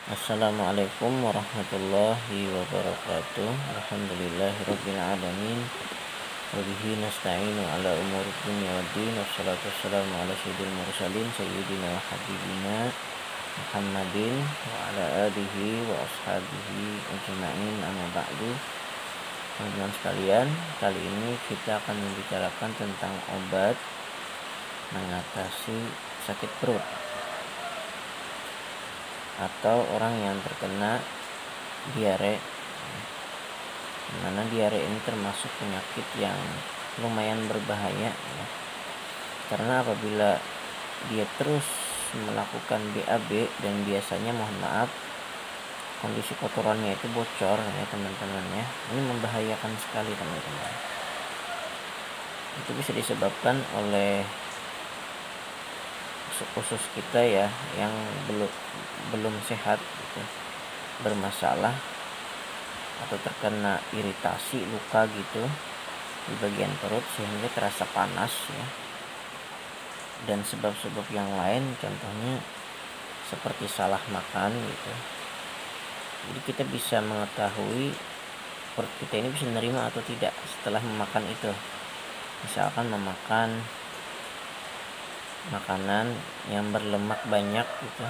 Assalamualaikum warahmatullahi wabarakatuh. Alhamdulillahirabbil alamin. Wabihi nasta'inu ala umuri dunya waddin. Wassalatu wassalamu ala sayyidil mursalin sayyidina wa habibina Muhammadin wa ala alihi wa ashabihi ajma'in, amma ba'du. Teman-teman sekalian, kali ini kita akan membicarakan tentang obat mengatasi sakit perut atau orang yang terkena diare, dimana diare ini termasuk penyakit yang lumayan berbahaya ya. Karena apabila dia terus melakukan BAB dan biasanya, mohon maaf, kondisi kotorannya itu bocor ya teman-teman ya, ini membahayakan sekali teman-teman. Itu bisa disebabkan oleh usus kita ya yang belum sehat gitu, bermasalah atau terkena iritasi, luka gitu di bagian perut sehingga terasa panas ya, dan sebab-sebab yang lain, contohnya seperti salah makan gitu. Jadi kita bisa mengetahui perut kita ini bisa menerima atau tidak setelah memakan itu. Misalkan memakan makanan yang berlemak banyak gitu,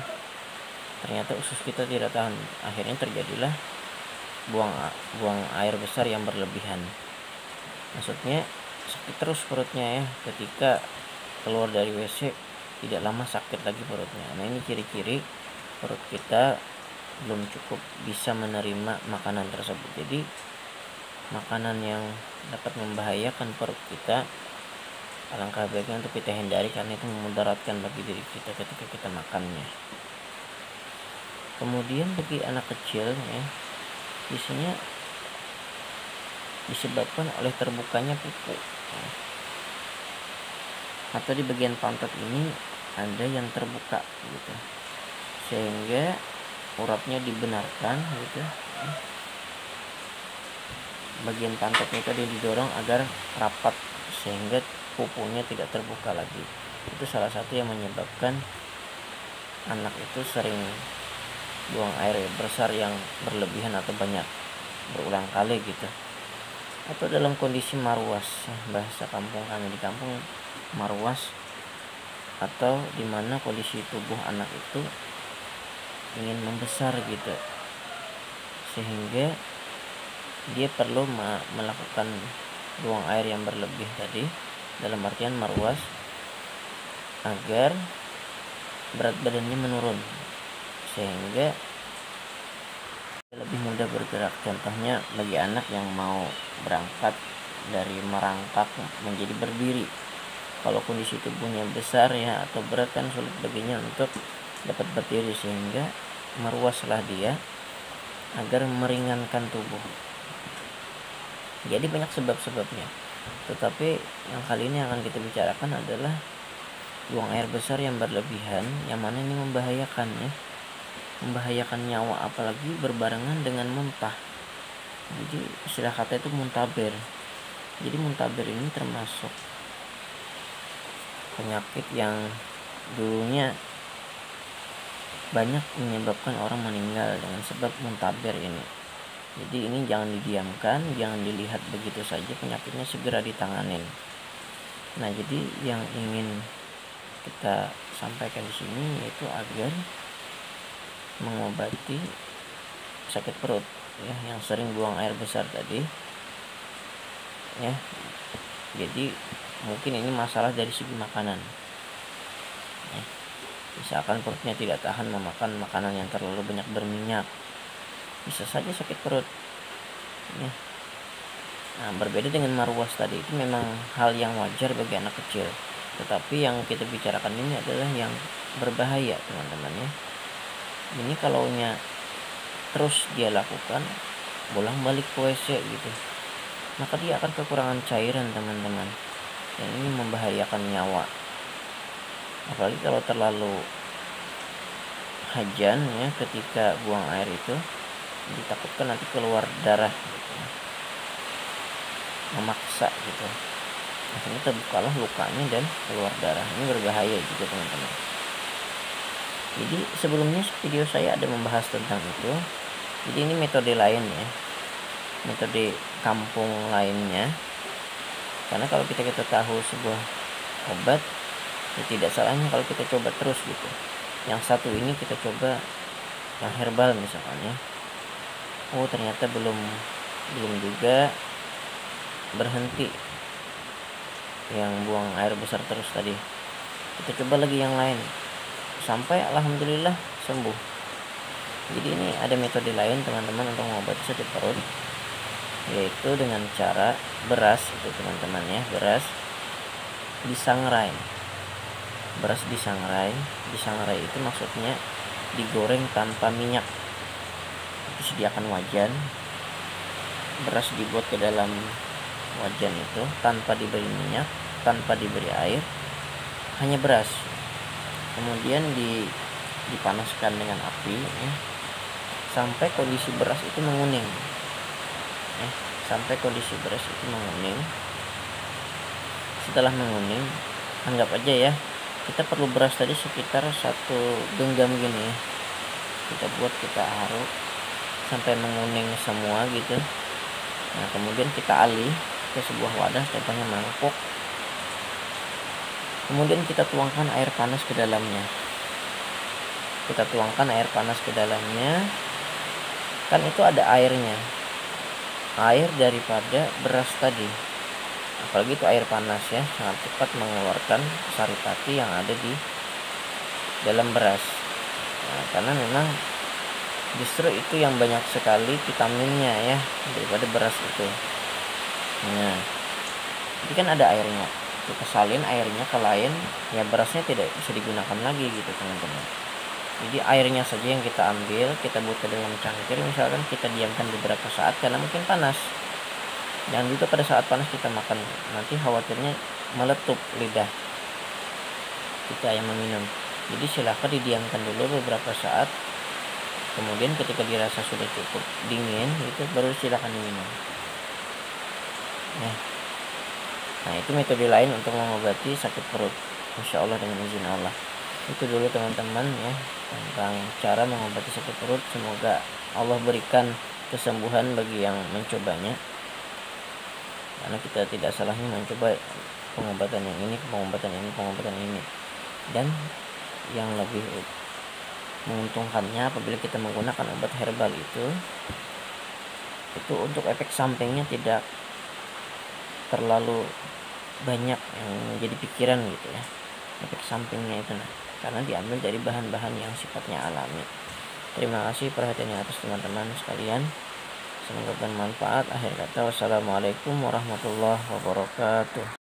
ternyata usus kita tidak tahan, akhirnya terjadilah buang air besar yang berlebihan. Maksudnya sakit terus perutnya ya, ketika keluar dari WC tidak lama sakit lagi perutnya. Nah, ini ciri-ciri perut kita belum cukup bisa menerima makanan tersebut. Jadi makanan yang dapat membahayakan perut kita, alangkah baiknya untuk kita hindari karena itu memudaratkan bagi diri kita ketika kita makannya. Kemudian bagi anak kecil ya, biasanya disebabkan oleh terbukanya pupu ya. Atau di bagian pantat ini ada yang terbuka gitu, sehingga uratnya dibenarkan gitu. Bagian pantatnya tadi didorong agar rapat sehingga pupunya tidak terbuka lagi. Itu salah satu yang menyebabkan anak itu sering buang air besar yang berlebihan atau banyak berulang kali gitu. Atau dalam kondisi marwas, bahasa kampung kami di kampung, marwas, atau dimana kondisi tubuh anak itu ingin membesar gitu, sehingga dia perlu melakukan buang air yang berlebih tadi, dalam artian marwas, agar berat badannya menurun sehingga lebih mudah bergerak. Contohnya bagi anak yang mau berangkat dari merangkak menjadi berdiri, kalau kondisi tubuhnya besar ya atau berat, kan sulit baginya untuk dapat berdiri, sehingga meruaslah dia agar meringankan tubuh. Jadi banyak sebab-sebabnya, tetapi yang kali ini akan kita bicarakan adalah buang air besar yang berlebihan, yang mana ini membahayakan ya, membahayakan nyawa, apalagi berbarengan dengan muntah. Jadi istilah kata itu muntaber. Jadi muntaber ini termasuk penyakit yang dulunya banyak menyebabkan orang meninggal dengan sebab muntaber ini. Jadi ini jangan didiamkan, jangan dilihat begitu saja, penyakitnya segera ditanganin. Nah, jadi yang ingin kita sampaikan di sini yaitu agar mengobati sakit perut ya, yang sering buang air besar tadi ya. Jadi mungkin ini masalah dari segi makanan ya. Misalkan perutnya tidak tahan memakan makanan yang terlalu banyak berminyak, bisa saja sakit perut ya. Nah, berbeda dengan marwas tadi, itu memang hal yang wajar bagi anak kecil, tetapi yang kita bicarakan ini adalah yang berbahaya teman-teman ya. Ini kalaunya terus dia lakukan bolak-balik ke WC gitu, maka dia akan kekurangan cairan teman-teman, dan ini membahayakan nyawa. Apalagi kalau terlalu hajan ya ketika buang air itu, ditakutkan nanti keluar darah gitu, memaksa gitu, akhirnya terbukalah lukanya dan keluar darah. Ini berbahaya juga teman-teman. Jadi sebelumnya video saya ada membahas tentang itu. Jadi ini metode lain ya, metode kampung lainnya. Karena kalau kita tahu sebuah obat, ya tidak salahnya kalau kita coba terus gitu. Yang satu ini kita coba yang herbal misalkan ya. Oh ternyata belum juga, berhenti yang buang air besar terus tadi, kita coba lagi yang lain sampai alhamdulillah sembuh. Jadi ini ada metode lain teman-teman untuk mengobati sakit perut, yaitu dengan cara beras itu teman-teman ya, beras disangrai. Beras disangrai itu maksudnya digoreng tanpa minyak. Itu sediakan wajan, beras dibuat ke dalam wajan itu tanpa diberi minyak, tanpa diberi air, hanya beras. Kemudian dipanaskan dengan api ya, sampai kondisi beras itu menguning ya, sampai kondisi beras itu menguning. Setelah menguning, anggap aja ya, kita perlu beras tadi sekitar 1 genggam gini ya. Kita aduk sampai menguning semua gitu. Nah kemudian kita alih ke sebuah wadah, contohnya mangkok. Kemudian kita tuangkan air panas ke dalamnya. Kan itu ada airnya, air daripada beras tadi. Apalagi itu air panas ya, sangat cepat mengeluarkan saripati yang ada di dalam beras. Nah, karena memang justru itu yang banyak sekali vitaminnya ya daripada beras itu. Nah, jadi kan ada airnya, kita salin airnya ke lain, ya berasnya tidak bisa digunakan lagi gitu teman-teman. Jadi airnya saja yang kita ambil, kita buat ke dalam cangkir, misalkan kita diamkan beberapa saat karena mungkin panas. Jangan juga pada saat panas kita makan, nanti khawatirnya meletup lidah kita yang meminum. Jadi silahkan didiamkan dulu beberapa saat, kemudian ketika dirasa sudah cukup dingin itu baru silahkan diminum. Nah itu metode lain untuk mengobati sakit perut, insya Allah dengan izin Allah. Itu dulu teman-teman ya tentang cara mengobati sakit perut. Semoga Allah berikan kesembuhan bagi yang mencobanya, karena kita tidak salahnya mencoba pengobatan yang ini, pengobatan ini. Dan yang lebih menguntungkannya apabila kita menggunakan obat herbal itu untuk efek sampingnya tidak terlalu banyak yang menjadi pikiran gitu ya, efek sampingnya itu karena diambil dari bahan-bahan yang sifatnya alami. Terima kasih perhatiannya atas teman-teman sekalian, semoga bermanfaat. Akhir kata, wassalamualaikum warahmatullahi wabarakatuh.